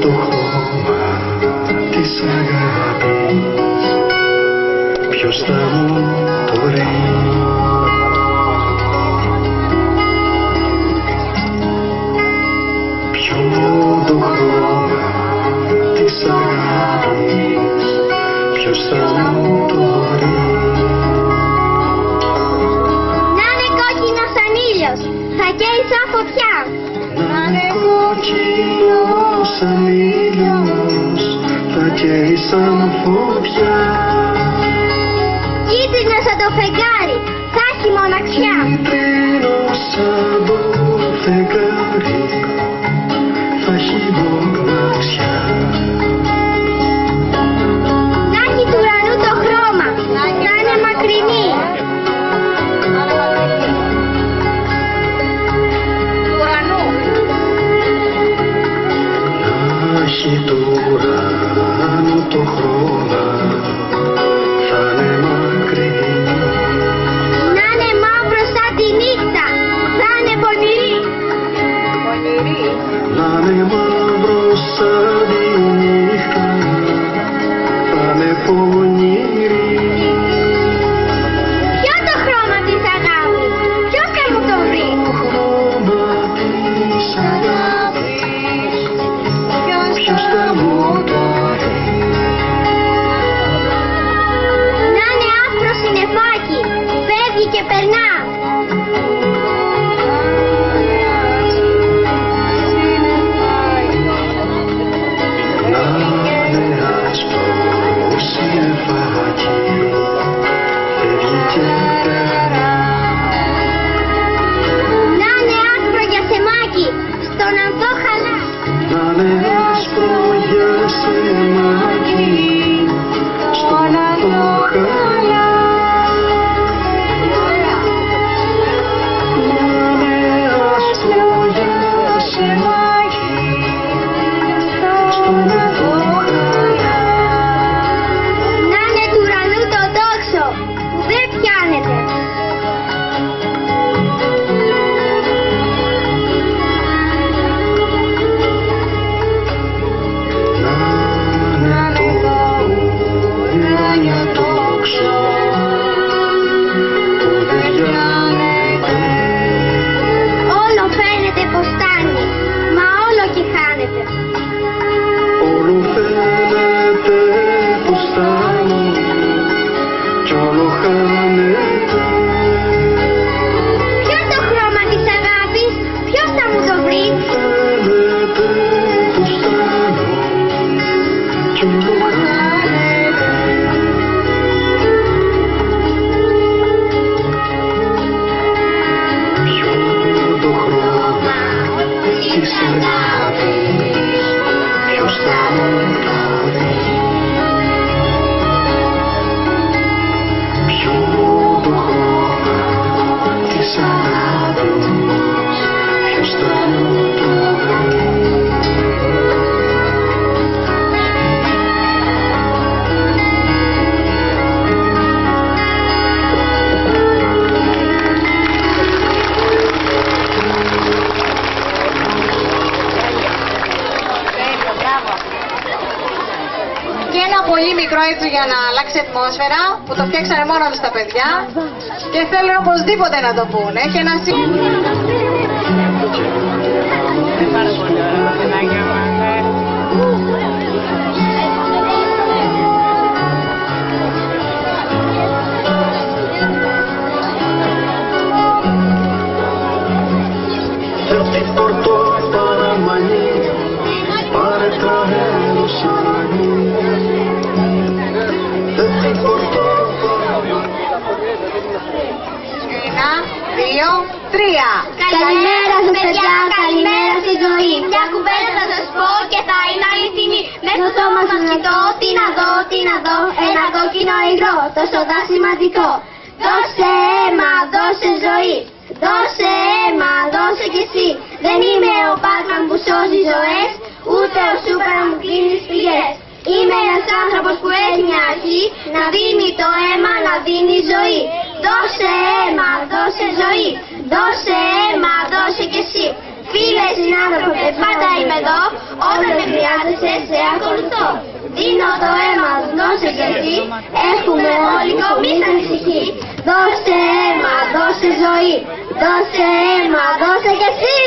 το χρώμα της αγάπης, ποιος θα μου το βρει? Ποιο το χρώμα της αγάπης, ποιος θα μου το βρει? Να είναι κόκκινος σαν ήλιος, θα καίει σαν φωτιά. Να είναι κόκκινος σαν ήλιος, θα καίει σαν φωτιά. Κίτρινος σαν το φεγγάρι, θα έχει μοναξιά. Κίτρινος σαν το φεγγάρι, θα έχει μοναξιά. Να έχει του ουρανού το χρώμα, να είναι μακρινή. Του ουρανού. Να έχει του ουρανού το χρώμα, θα είναι μακρινή. Να είναι μαύρο σαν τη νύχτα, θα είναι πονηρή. Να είναι μαύρο σαν τη νύχτα, θα είναι πονηρή. Ποιο το χρώμα της αγάπης, ποιος θα μου το βρει? Το χρώμα της αγάπης, ποιος θα μου το βρει? Να είναι άσπρο συννεφάκι, φεύγει και περνά. Να είναι άσπρο συννεφάκι, φεύγει και περνά. Να είναι άσπρο για σεμάκι, στον ανθό χαλά. Να είναι άσπρο για σεμάκι, στον ανθό χαλά. Να είναι άσπρο για σεμάκι, στον ανθό χαλά. Να είναι του ουρανού το τόξο, που δεν πιάνεται. Να είναι το ουράνιο τόξο, που δεν πιάνεται. Όλο φαίνεται πως φτάνει, μα όλο και χάνεται. Όλο φαίνεται πως φτάνει κι όλο χάνεται. Ποιο το χρώμα της αγάπης, ποιος θα μου το βρει? Φαίνεται πως φτάνει κι όλο χάνεται. Ποιο το χρώμα της αγάπης, ποιος θα μου το βρει? Ποιο το χρώμα της αγάπης, ποιος θα μου το βρει? Και ένα πολύ μικρό έτσι για να αλλάξει ατμόσφαιρα, που το φτιάξανε μόνο τους τα παιδιά και θέλουν οπωσδήποτε να το πούνε και να Δεν την πορτώ παραμανή, πάρε τραβέλο σανί. Δεν την πορτώ Ένα, δύο, τρία. Καλημέρα σας παιδιά, καλημέρα στη ζωή. Μια κουβέντα θα σας πω και θα είναι αληθινή. Μες στο σώμα σας κοιτώ, τι να δω, τι να δω. Ένα κόκκινο υγρό, τόσο δα σημαντικό. Δώσε αίμα, δώσε ζωή. Δώσε αίμα, δώσε κι εσύ. Δεν είμαι ο Batman που σώζει ζωές, ούτε ο Σούπερμαν που κλείνει τις πηγές. Είμαι ένας άνθρωπος που έχει μια αρχή, να δίνει το αίμα, να δίνει ζωή. Δώσε αίμα, δώσε ζωή. Δώσε αίμα, δώσε κι εσύ. Φίλε, συνάνθρωπε, πάντα είμαι εδώ. Όταν με χρειάζεσαι, σε ακολουθώ. Δίνω το αίμα, δώσε κι εσύ. Έχουμε όλικο, μη σ' ανησυχεί. Δώσε αίμα, δώσε ζωή. Δώσε αίμα, δώσε κι εσύ.